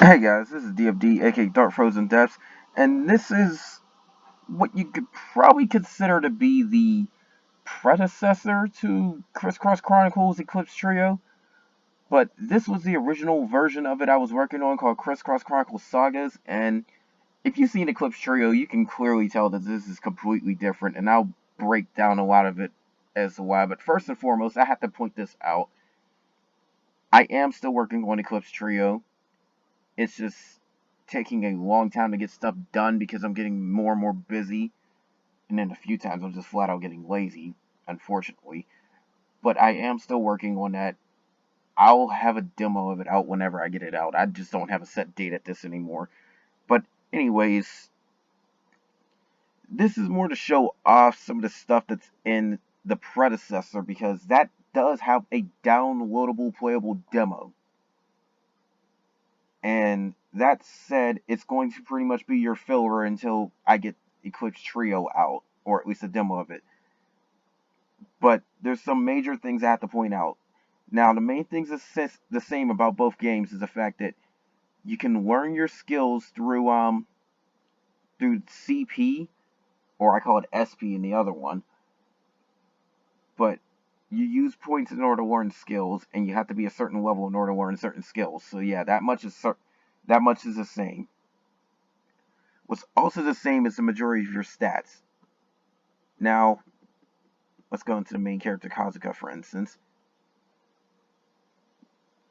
Hey guys, this is DFD, aka Dark Frozen Depths, and this is what you could probably consider to be the predecessor to Chronicles Eclipse Trio, but this was the original version of it I was working on called Chronicles Sagas, and if you've seen Eclipse Trio, you can clearly tell that this is completely different, and I'll break down a lot of it as to why, but first and foremost, I have to point this out. I am still working on Eclipse Trio. It's just taking a long time to get stuff done because I'm getting more and more busy. And then a few times I'm just flat out getting lazy, unfortunately. But I am still working on that. I'll have a demo of it out whenever I get it out. I just don't have a set date at this anymore. But anyways, this is more to show off some of the stuff that's in the predecessor because that does have a downloadable playable demo. And that said, it's going to pretty much be your filler until I get Eclipse Trio out, or at least a demo of it. But there's some major things I have to point out. Now, the main things that's the same about both games is the fact that you can learn your skills through CP, or I call it SP in the other one. But you use points in order to learn skills, and you have to be a certain level in order to learn certain skills. So yeah, that much is the same. What's also the same is the majority of your stats. Now, let's go into the main character, Kazuka, for instance.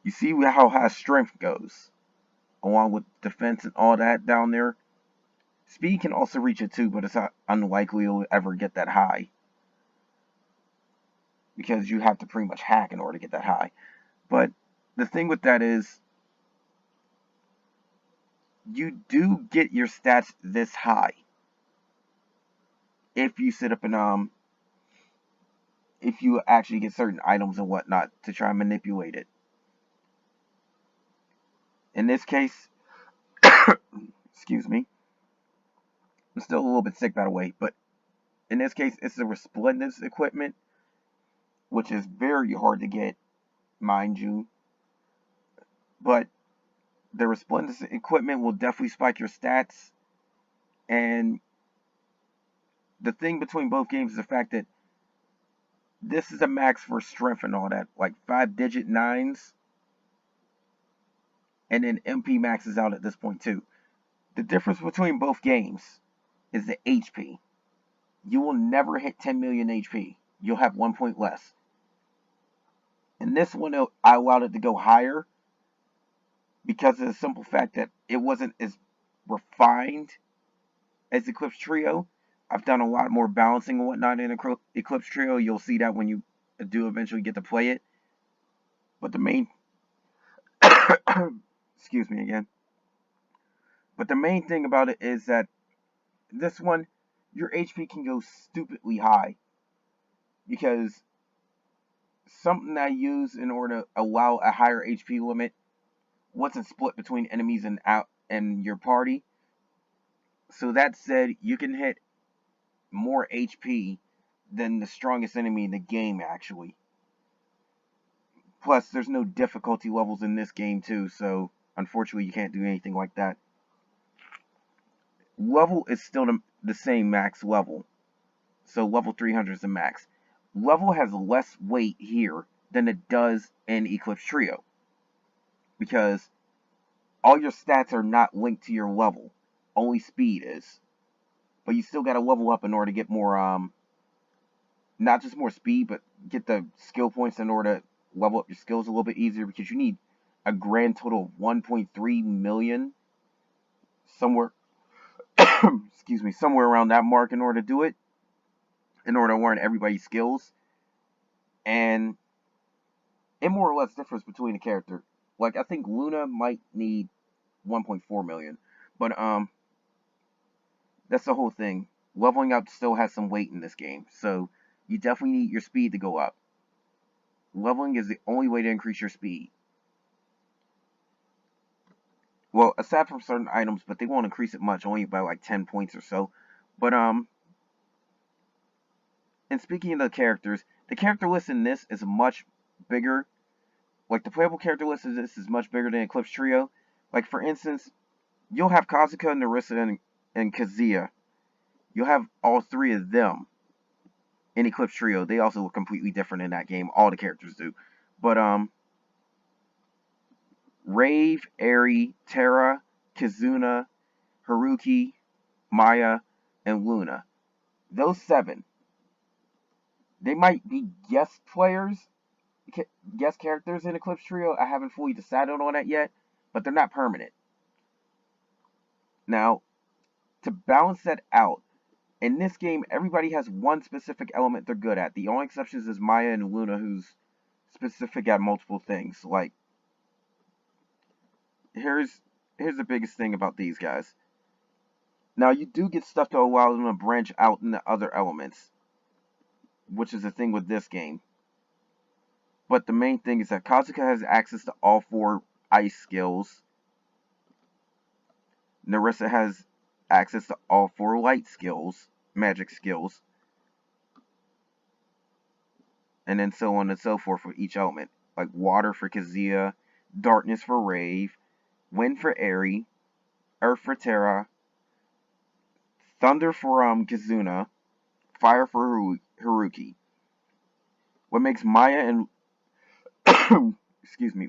You see how high strength goes, along with defense and all that down there. Speed can also reach it too, but it's unlikely you'll ever get that high. Because you have to pretty much hack in order to get that high. But the thing with that is, you do get your stats this high if you sit up and if you actually get certain items and whatnot to try and manipulate it. In this case, excuse me, I'm still a little bit sick by the way, but in this case, it's the Resplendence equipment, which is very hard to get, mind you. But the Resplendence equipment will definitely spike your stats. And the thing between both games is the fact that this is a max for strength and all that, like 5-digit nines. And then MP maxes out at this point too. The difference between both games is the HP. You will never hit 10 million HP. You'll have 1 point less. In this one, I allowed it to go higher because of the simple fact that it wasn't as refined as Eclipse Trio. I've done a lot more balancing and whatnot in Eclipse Trio. You'll see that when you do eventually get to play it. But the main, excuse me again. But the main thing about it is that this one, your HP can go stupidly high because something I use in order to allow a higher HP limit wasn't split between enemies and your party. So that said, you can hit more HP than the strongest enemy in the game actually. Plus, there's no difficulty levels in this game too, so unfortunately you can't do anything like that. Level is still the same max level. So level 300 is the max. Level has less weight here than it does in Eclipse Trio. Because all your stats are not linked to your level. Only speed is. But you still gotta level up in order to get more, not just more speed, but get the skill points in order to level up your skills a little bit easier because you need a grand total of 1.3 million somewhere excuse me, somewhere around that mark in order to do it, in order to learn everybody's skills. And it more or less differs between the character. Like I think Luna might need 1.4 million, but that's the whole thing. Leveling up still has some weight in this game, so you definitely need your speed to go up. Leveling is the only way to increase your speed. Well, aside from certain items, but they won't increase it much, only by like 10 points or so. But and speaking of the character list in this is much bigger. Like the playable character list in this is much bigger than Eclipse Trio, Like, for instance, you'll have Kazuka, Narissa, and Kazuya. You'll have all three of them in Eclipse Trio. They also look completely different in that game. All the characters do. But, Rave, Eri, Terra, Kizuna, Haruki, Maya, and Luna. Those 7. They might be guest players, guest characters in Eclipse Trio. I haven't fully decided on that yet, but they're not permanent. Now, to balance that out, in this game, everybody has one specific element they're good at. The only exceptions is Maya and Luna, who's specific at multiple things. Like, here's the biggest thing about these guys. Now, you do get stuff to allow them to branch out into other elements, which is the thing with this game. But the main thing is that Kazuka has access to all 4 ice skills. Narissa has access to all 4 light skills, magic skills. And then so on and so forth for each element. Like water for Kazuya, darkness for Rave, wind for Eri, earth for Terra, thunder for Kizuna, fire for Haruki. What makes Maya and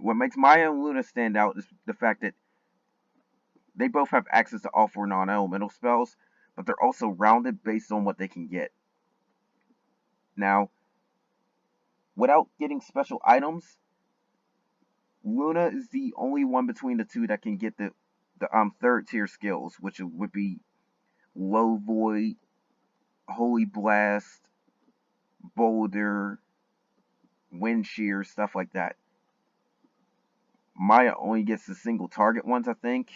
what makes Maya and Luna stand out is the fact that they both have access to all 4 non-elemental spells, but they're also rounded based on what they can get. Now, without getting special items, Luna is the only one between the two that can get the 3rd tier skills, which would be Low Void, Holy Blast, Boulder, Wind Shear, stuff like that. Maya only gets the single target ones, I think.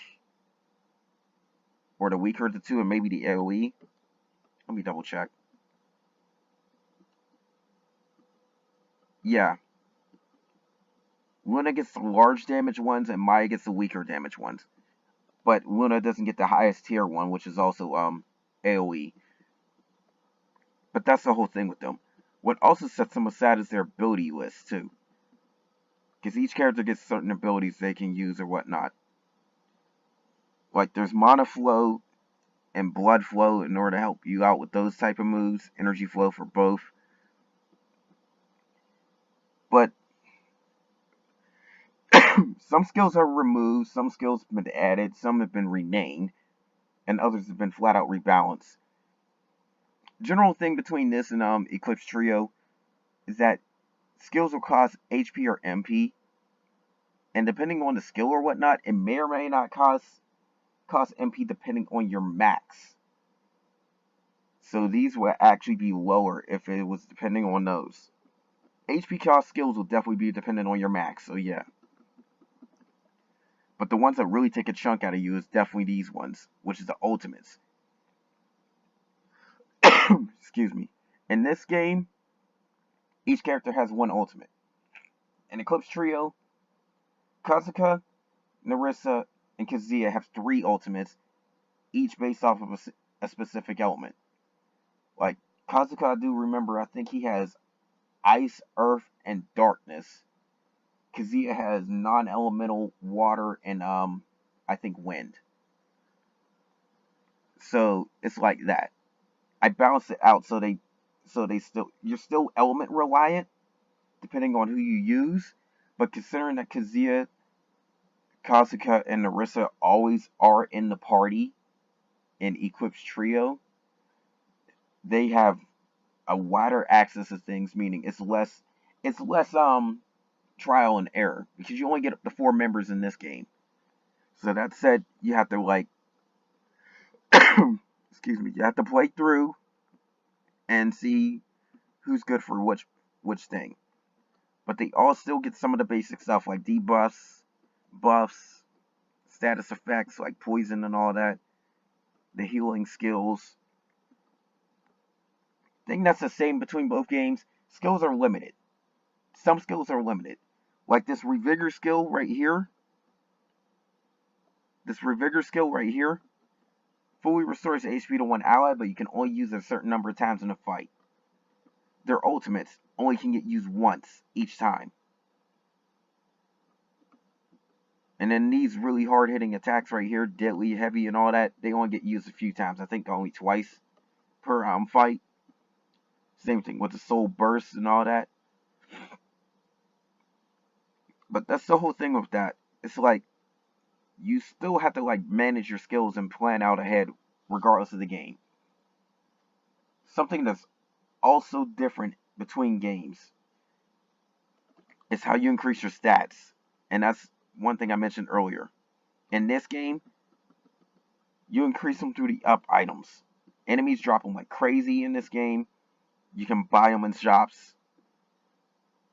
Or the weaker of the two, and maybe the AoE. Let me double check. Yeah. Luna gets the large damage ones, and Maya gets the weaker damage ones. But Luna doesn't get the highest tier one, which is also AoE. But that's the whole thing with them. What also sets them aside is their ability list, too. Because each character gets certain abilities they can use or whatnot. Like, there's Mana Flow and Blood Flow in order to help you out with those type of moves. Energy Flow for both. But some skills are removed, some skills have been added, some have been renamed, and others have been flat out rebalanced. General thing between this and Eclipse Trio is that skills will cost HP or MP, and depending on the skill or whatnot, it may or may not cost MP depending on your max. So these will actually be lower if it was depending on those. HP cost skills will definitely be dependent on your max, so yeah. But the ones that really take a chunk out of you is definitely these ones, which is the ultimates. Excuse me. In this game, each character has one ultimate. In Eclipse Trio, Kazuka, Narissa, and Kazuya have 3 ultimates, each based off of a specific element. Like, Kazuka, I do remember, I think he has Ice, Earth, and Darkness. Kazuya has non-elemental water and I think wind. So it's like that. I balanced it out so you're still element reliant depending on who you use, but considering that Kazuya, Kazuka, and Narissa always are in the party in Eclipse Trio, they have a wider access to things, meaning it's less trial and error, because you only get up to 4 members in this game. So that said, you have to like you have to play through and see who's good for which thing. But they all still get some of the basic stuff like debuffs, buffs, status effects like poison and all that, the healing skills. I think that's the same between both games. Skills are limited. Some skills are limited. Like this Revigor skill right here. Fully restores HP to one ally, but you can only use it a certain number of times in a fight. Their ultimates only can get used once each time. And then these really hard-hitting attacks right here, deadly, heavy, and all that, they only get used a few times. I think only twice per fight. Same thing with the soul burst and all that. But that's the whole thing with that. It's like you still have to like manage your skills and plan out ahead, regardless of the game. Something that's also different between games is how you increase your stats, and that's one thing I mentioned earlier. In this game, you increase them through the up items. Enemies drop them like crazy in this game. You can buy them in shops.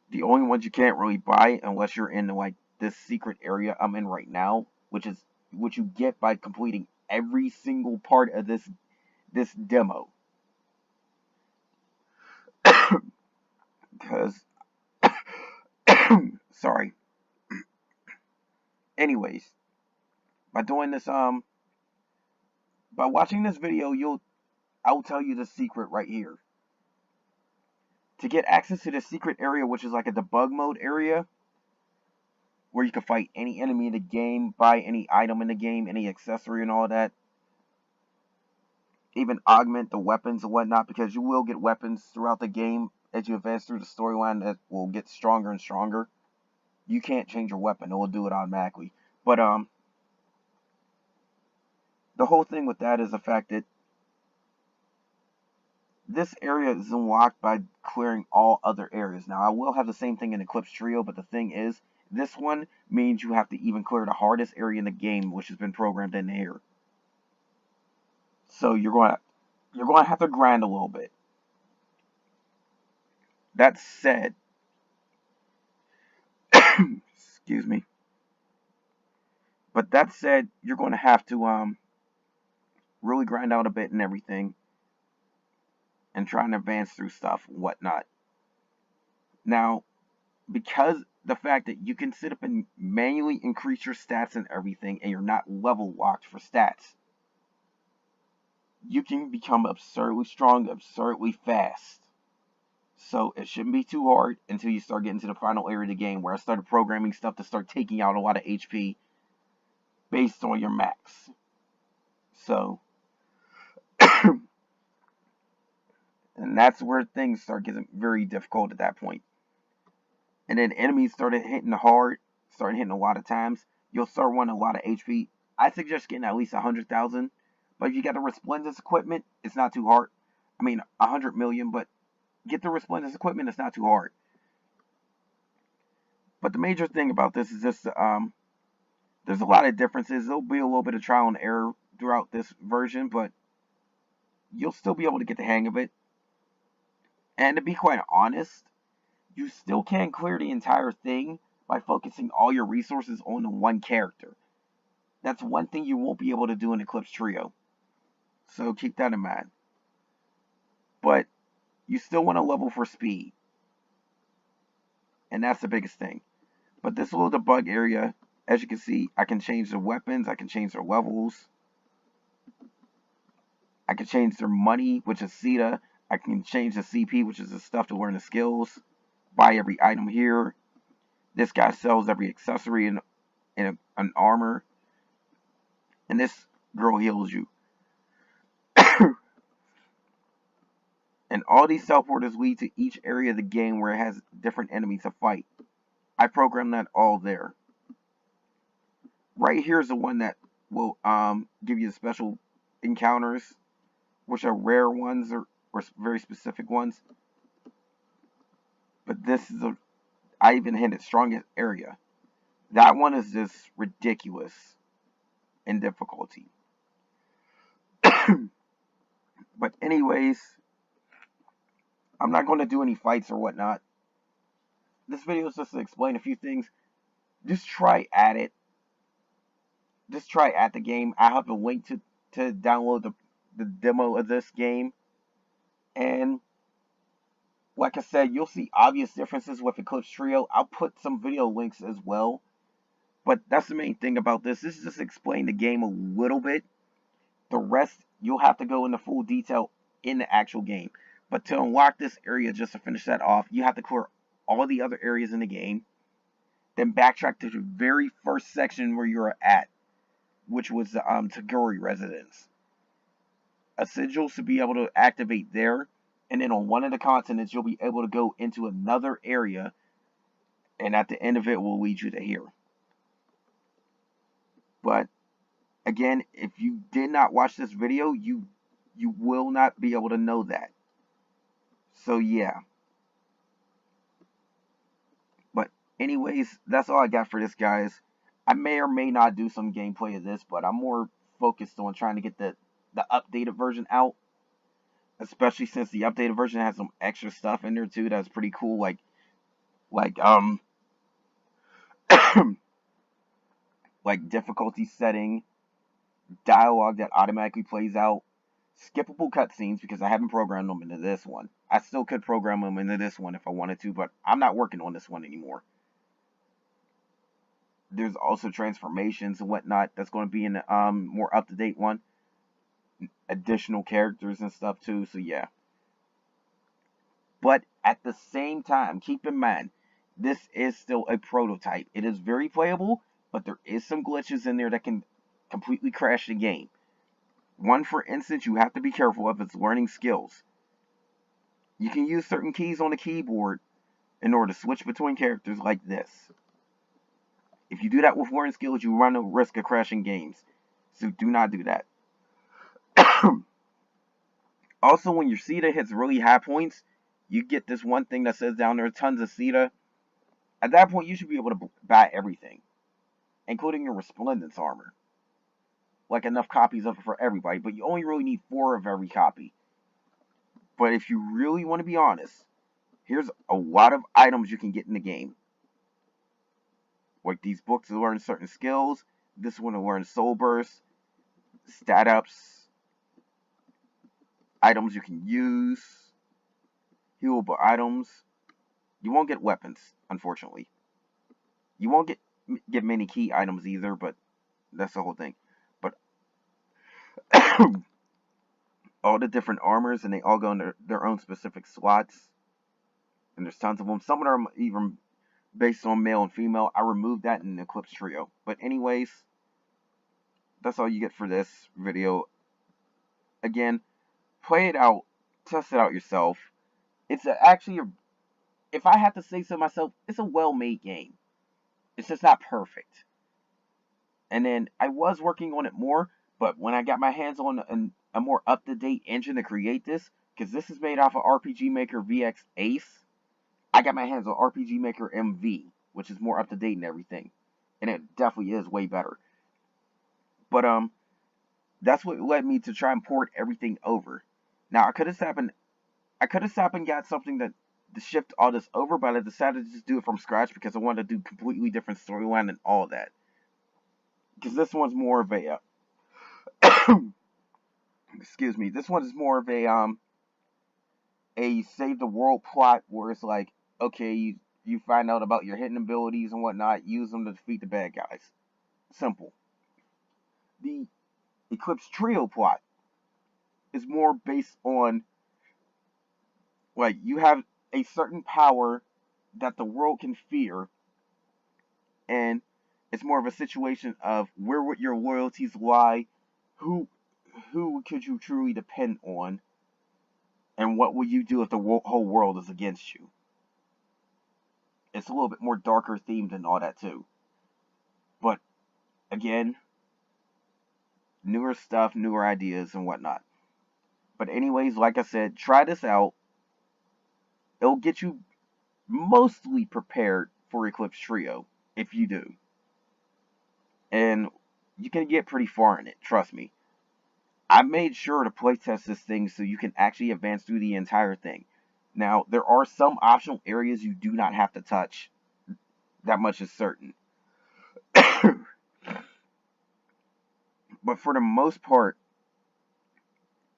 The only ones you can't really buy unless you're in like this secret area I'm in right now, which is what you get by completing every single part of this demo. Because sorry. Anyways, by doing this by watching this video, I'll tell you the secret right here. To get access to the secret area, which is like a debug mode area, where you can fight any enemy in the game, buy any item in the game, any accessory and all that, even augment the weapons and whatnot, because you will get weapons throughout the game as you advance through the storyline that will get stronger and stronger. You can't change your weapon, it will do it automatically. But the whole thing with that is the fact that this area is unlocked by clearing all other areas. Now, I will have the same thing in Eclipse Trio, but the thing is, this one means you have to even clear the hardest area in the game, which has been programmed in here. So you're going to have to grind a little bit. That said, excuse me. But that said, you're going to have to really grind out a bit and everything, and try and advance through stuff and whatnot. Now, because the fact that you can sit up and manually increase your stats and everything, and you're not level locked for stats, you can become absurdly strong, absurdly fast. So it shouldn't be too hard until you start getting to the final area of the game, where I started programming stuff to start taking out a lot of HP based on your max. So, and that's where things start getting very difficult at that point. And then enemies started hitting hard, started hitting a lot of times. You'll start wanting a lot of HP. I suggest getting at least 100,000. But if you got the Resplendence equipment, it's not too hard. I mean, 100 million, but get the Resplendence equipment, it's not too hard. But the major thing about this is just, there's a lot of differences. There'll be a little bit of trial and error throughout this version, but you'll still be able to get the hang of it. And to be quite honest, you still can clear the entire thing by focusing all your resources on one character. That's one thing you won't be able to do in Eclipse Trio. So keep that in mind. But you still want to level for speed. And that's the biggest thing. But this little debug area, as you can see, I can change the weapons, I can change their levels. I can change their money, which is CETA. I can change the CP, which is the stuff to learn the skills. Buy every item here. This guy sells every accessory in an armor. And this girl heals you. And all these teleporters lead to each area of the game where it has different enemies to fight. I programmed that all there. Right here is the one that will give you the special encounters, which are rare ones or very specific ones. But this is I even hinted strongest area. That one is just ridiculous in difficulty. But anyways, I'm not going to do any fights or whatnot. This video is just to explain a few things. Just try at it. Just try at the game. I have a link to download the demo of this game. And like I said, you'll see obvious differences with Eclipse Trio. I'll put some video links as well. But that's the main thing about this. This is just explain the game a little bit. The rest, you'll have to go into full detail in the actual game. But to unlock this area, just to finish that off, you have to clear all the other areas in the game. then backtrack to the very first section where you're at, which was the Tagori residence. A sigil should be able to activate there, and then on one of the continents you'll be able to go into another area, and at the end of it will lead you to here. But again, if you did not watch this video, you will not be able to know that. So yeah. But anyways, that's all I got for this, guys. I may or may not do some gameplay of this, but I'm more focused on trying to get the updated version out. Especially since the updated version has some extra stuff in there too that's pretty cool, like like difficulty setting, dialogue that automatically plays out, skippable cutscenes because I haven't programmed them into this one. I still could program them into this one if I wanted to, but I'm not working on this one anymore. There's also transformations and whatnot that's going to be in the more up-to-date one. Additional characters and stuff too, so yeah. But at the same time, keep in mind, this is still a prototype. It is very playable, but there is some glitches in there that can completely crash the game. One, for instance, you have to be careful of, is learning skills. You can use certain keys on the keyboard in order to switch between characters like this. If you do that with learning skills, you run the risk of crashing games. So do not do that. Also, when your Sita hits really high points, you get this one thing that says down there, tons of Sita. At that point, you should be able to buy everything, including your Resplendence armor. Like enough copies of it for everybody, but you only really need 4 of every copy. But if you really want to be honest, here's a lot of items you can get in the game. Like these books to learn certain skills, this one to learn soul burst, stat ups, items you can use, healable items. You won't get weapons, unfortunately. You won't get many key items either, but that's the whole thing. But all the different armors, and they all go in their own specific slots. And there's tons of them. Some of them are even based on male and female. I removed that in the Eclipse trio. But anyways, that's all you get for this video. Again, play it out, test it out yourself. It's actually, if I have to say so myself, it's a well-made game. It's just not perfect. And then I was working on it more, but when I got my hands on a more up-to-date engine to create this, because this is made off of RPG Maker VX Ace, I got my hands on RPG Maker MV, which is more up-to-date and everything. And it definitely is way better. But that's what led me to try and port everything over. Now I could have stopped and got something to shift all this over, but I decided to just do it from scratch because I wanted to do completely different storyline and all that. Because this one's more of a excuse me, this one is more of a save the world plot where it's like, okay, you find out about your hidden abilities and whatnot, use them to defeat the bad guys. Simple. The Eclipse trio plot is more based on, like, you have a certain power that the world can fear, and it's more of a situation of where would your loyalties lie, who could you truly depend on, and what will you do if the whole world is against you. It's a little bit more darker themed and all that too. But again, newer stuff, newer ideas and whatnot. But anyways, like I said, try this out. It'll get you mostly prepared for Eclipse Trio, if you do. And you can get pretty far in it, trust me. I made sure to playtest this thing so you can actually advance through the entire thing. Now, there are some optional areas you do not have to touch. That much is certain. But for the most part,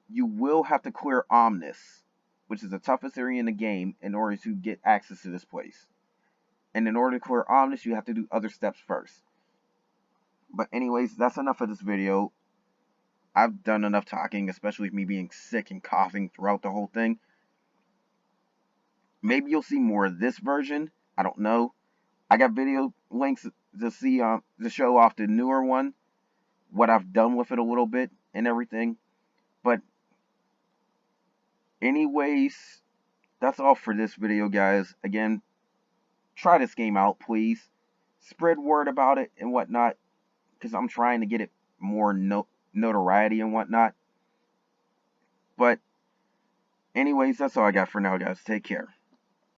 you will have to clear Omnis, which is the toughest area in the game, in order to get access to this place. And in order to clear Omnis, you have to do other steps first. But anyways, that's enough of this video. I've done enough talking, especially with me being sick and coughing throughout the whole thing. Maybe you'll see more of this version. I don't know. I got video links to see to show off the newer one, what I've done with it a little bit and everything. But anyways, that's all for this video, guys. Again, try this game out, please. Spread word about it and whatnot, because I'm trying to get it more notoriety and whatnot. But anyways, that's all I got for now, guys. Take care.